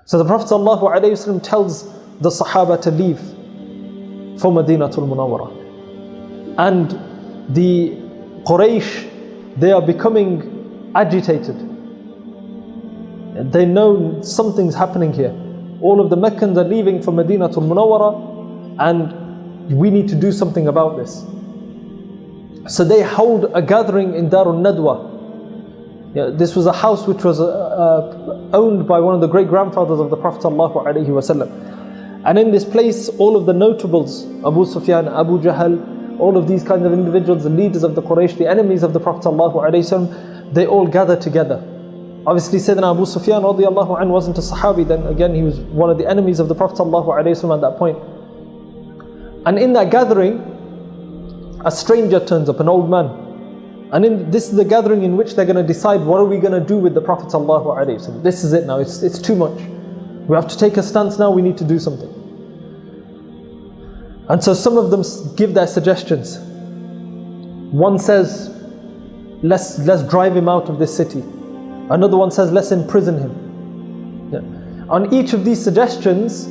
So the Prophet ﷺ tells the Sahaba to leave for Madinatul Munawwara. And the Quraysh, they are becoming agitated. They know something's happening here. All of the Meccans are leaving for Madinatul Munawwara, and we need to do something about this. So they hold a gathering in Darul Nadwa. This was a house which was owned by one of the great grandfathers of the Prophet ﷺ. And in this place, all of the notables, Abu Sufyan, Abu Jahl, all of these kinds of individuals, the leaders of the Quraysh, the enemies of the Prophet ﷺ, they all gather together. Obviously, Sayyidina Abu Sufyan radiallahu anhu wasn't a Sahabi then. Again, he was one of the enemies of the Prophet ﷺ at that point. And in that gathering, a stranger turns up, an old man. And this is the gathering in which they're going to decide, what are we going to do with the Prophet ﷺ? This is it now, it's too much. We have to take a stance now, we need to do something. And so some of them give their suggestions. One says, let's drive him out of this city. Another one says, let's imprison him. Yeah. On each of these suggestions,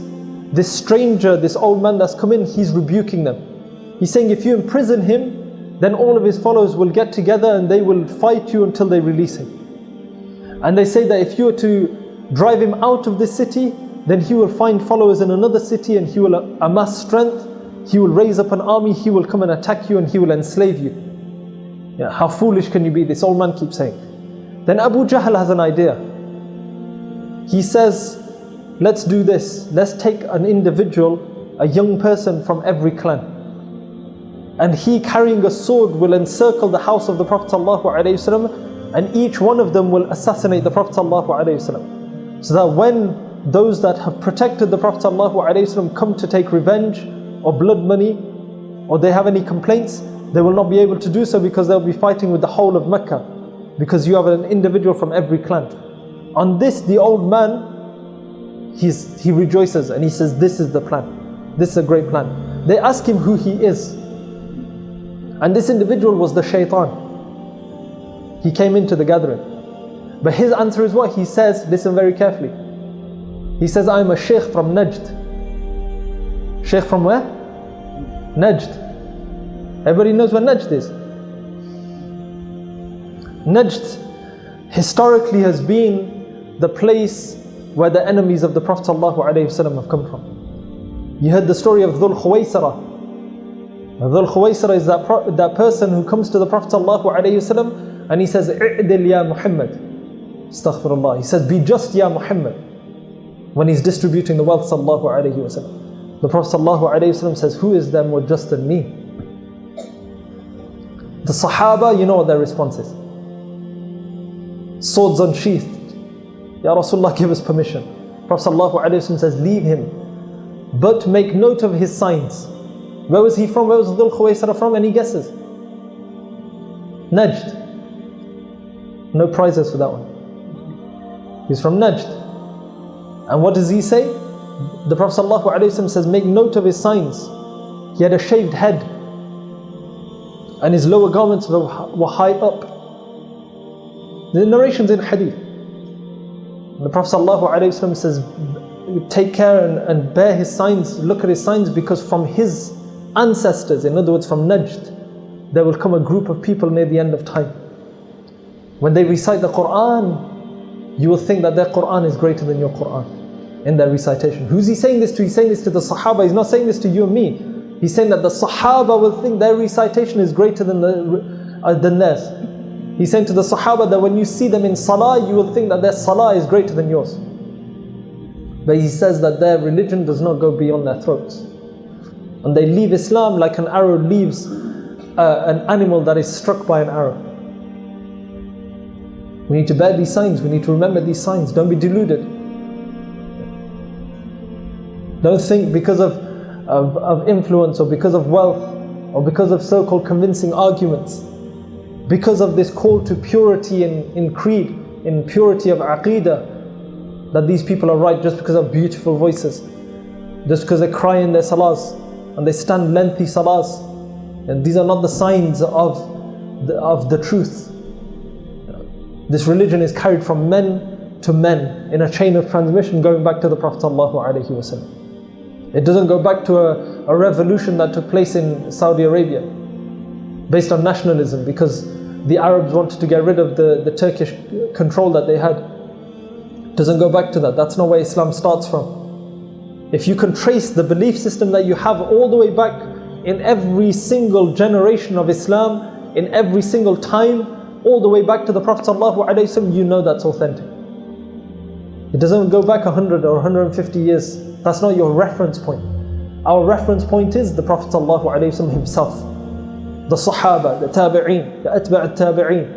this stranger, this old man that's come in, he's rebuking them. He's saying, if you imprison him, then all of his followers will get together and they will fight you until they release him. And they say that if you were to drive him out of this city, then he will find followers in another city and he will amass strength, he will raise up an army, he will come and attack you and he will enslave you. Yeah, how foolish can you be? This old man keeps saying. Then Abu Jahl has an idea. He says, let's do this. Let's take an individual, a young person from every clan. And he, carrying a sword, will encircle the house of the Prophet ﷺ, and each one of them will assassinate the Prophet ﷺ. So that when those that have protected the Prophet ﷺ come to take revenge or blood money, or they have any complaints, they will not be able to do so because they'll be fighting with the whole of Mecca, because you have an individual from every clan. On this, the old man, he rejoices and he says, this is the plan. This is a great plan. They ask him who he is. And this individual was the shaitan. He came into the gathering. But his answer is what? He says, listen very carefully. He says, I'm a Shaykh from Najd. Shaykh from where? Najd. Everybody knows where Najd is. Najd historically has been the place where the enemies of the Prophet ﷺ have come from. You heard the story of Dhul Khuwaysara. Dhul Khuwaysara is that person who comes to the Prophet ﷺ and he says, "I'dil ya Muhammad." Astaghfirullah. He says, "Be just ya Muhammad," when he's distributing the wealth sallallahu alayhi wasallam. The Prophet sallallahu alayhi wasallam says, "Who is there more just than me?" The Sahaba, you know what their response is. Swords unsheathed. Ya Rasulullah, give us permission. Prophet sallallahu alayhi wasallam says, "Leave him, but make note of his signs." Where was he from? Where was Dhul Khuwaysara from? Any guesses? Najd. No prizes for that one. He's from Najd. And what does he say? The Prophet ﷺ says, make note of his signs. He had a shaved head, and his lower garments were high up. The narrations in hadith. The Prophet ﷺ says, take care and bear his signs, look at his signs, because from his ancestors, in other words from Najd, there will come a group of people near the end of time. When they recite the Quran, you will think that their Quran is greater than your Quran in their recitation. Who's he saying this to? He's saying this to the Sahaba. He's not saying this to you and me. He's saying that the Sahaba will think their recitation is greater than theirs. He's saying to the Sahaba that when you see them in Salah, you will think that their Salah is greater than yours. But he says that their religion does not go beyond their throats. And they leave Islam like an arrow leaves an animal that is struck by an arrow. We need to bear these signs, we need to remember these signs. Don't be deluded. Don't think because of influence or because of wealth or because of so-called convincing arguments, because of this call to purity in creed, in purity of aqeedah, that these people are right just because of beautiful voices, just because they cry in their salahs and they stand lengthy salahs. And these are not the signs of the truth. This religion is carried from men to men in a chain of transmission going back to the Prophet ﷺ. It doesn't go back to a revolution that took place in Saudi Arabia based on nationalism because the Arabs wanted to get rid of the Turkish control that they had. It doesn't go back to that. That's not where Islam starts from. If you can trace the belief system that you have all the way back in every single generation of Islam, in every single time, all the way back to the Prophet ﷺ, you know that's authentic. It doesn't go back 100 or 150 years. That's not your reference point. Our reference point is the Prophet ﷺ himself. The Sahaba, the Tabi'een, the Atba' al-Tabi'een,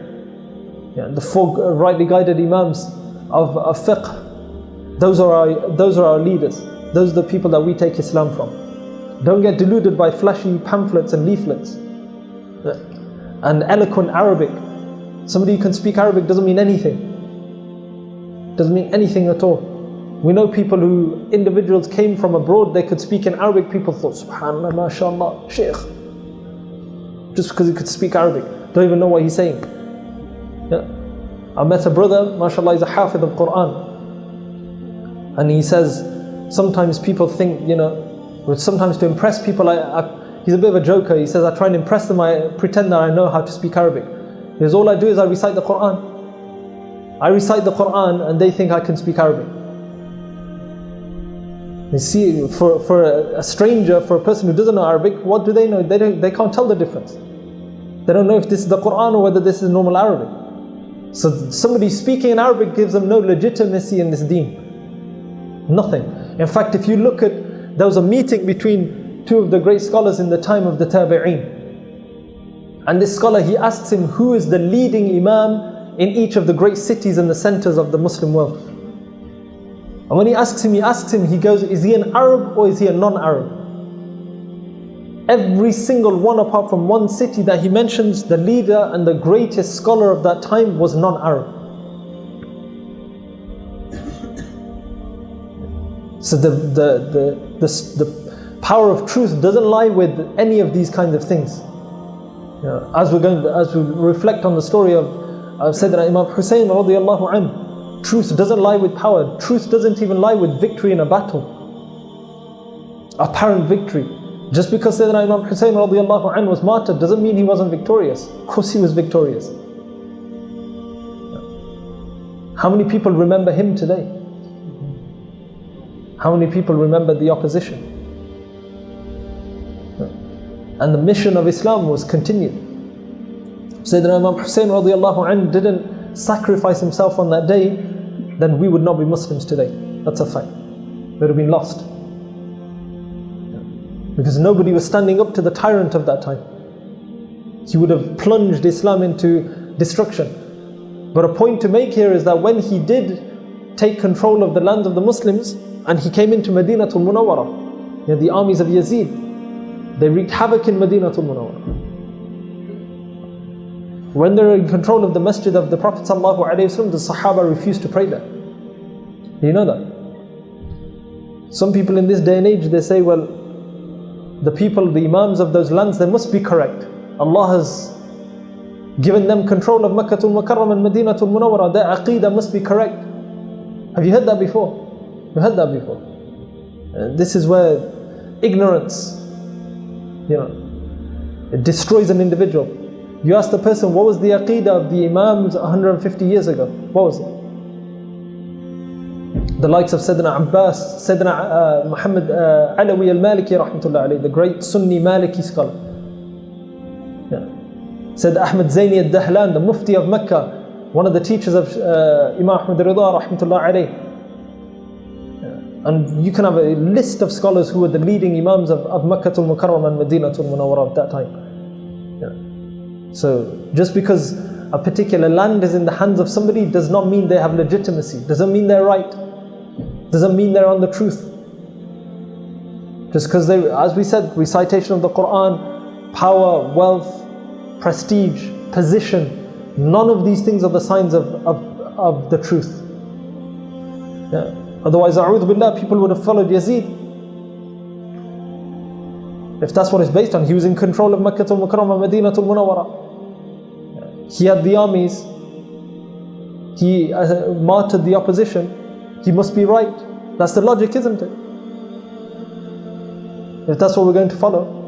the four rightly guided Imams of fiqh. Those are our leaders. Those are the people that we take Islam from. Don't get deluded by flashy pamphlets and leaflets and eloquent Arabic. Somebody who can speak Arabic doesn't mean anything. Doesn't mean anything at all. We know people who, individuals came from abroad, they could speak in Arabic, people thought, Subhanallah, MashaAllah, Shaykh. Just because he could speak Arabic, don't even know what he's saying. I met a brother, MashaAllah, he's a Hafidh of Quran. And he says, sometimes people think, sometimes to impress people, he's a bit of a joker. He says, I try and impress them, I pretend that I know how to speak Arabic. Because all I do is I recite the Quran. I recite the Quran and they think I can speak Arabic. You see, for a stranger, for a person who doesn't know Arabic, what do they know? They can't tell the difference. They don't know if this is the Quran or whether this is normal Arabic. So somebody speaking in Arabic gives them no legitimacy in this deen. Nothing. In fact, if you look at, there was a meeting between two of the great scholars in the time of the Tabi'een. And this scholar, he asks him, who is the leading Imam in each of the great cities and the centers of the Muslim world? And when he asks him, he goes, is he an Arab or is he a non-Arab? Every single one apart from one city that he mentions, the leader and the greatest scholar of that time was non-Arab. So the power of truth doesn't lie with any of these kinds of things. As we reflect on the story of Sayyidina Imam Hussein radiallahu anhu, truth doesn't lie with power. Truth doesn't even lie with victory in a battle. Apparent victory. Just because Sayyidina Imam Hussein radiallahu anhu was martyred doesn't mean he wasn't victorious. Of course he was victorious. How many people remember him today? How many people remember the opposition? And the mission of Islam was continued. Sayyidina Imam Hussein radiallahu anhu didn't sacrifice himself on that day, then we would not be Muslims today. That's a fact. We would have been lost. Because nobody was standing up to the tyrant of that time. He would have plunged Islam into destruction. But a point to make here is that when he did take control of the land of the Muslims, and he came into Madinatul Munawwara, the armies of Yazid, they wreaked havoc in Madinatul Munawwara. When they were in control of the masjid of the Prophet ﷺ, the Sahaba refused to pray there. Do you know that? Some people in this day and age, they say, well, the people, the Imams of those lands, they must be correct. Allah has given them control of Makkatul Mukarram and Madinatul Munawwara. Their aqeedah must be correct. Have you heard that before? You heard that before? This is where ignorance, it destroys an individual. You ask the person, what was the aqeedah of the Imams 150 years ago? What was it? The likes of Sayyidina Abbas, Sayyidina Muhammad Alawi al-Maliki rahmatullah alayhi, the great Sunni Maliki scholar. Sayyid Ahmad Zaini al-Dahlan, the Mufti of Mecca, one of the teachers of Imam Ahmad Rida rahmatullah alayhi. And you can have a list of scholars who were the leading Imams of Makkatul Mukarram and Madinatul Munawwara at that time. So just because a particular land is in the hands of somebody does not mean they have legitimacy, doesn't mean they're right, doesn't mean they're on the truth. Just because they, as we said, recitation of the Quran, power, wealth, prestige, position, none of these things are the signs of the truth. Otherwise, a'udhu billah, people would have followed Yazid. If that's what it's based on, he was in control of Makkatul Mukarramah, Madinatul Munawwara. He had the armies. he martyred the opposition, he must be right. That's the logic, isn't it? If that's what we're going to follow.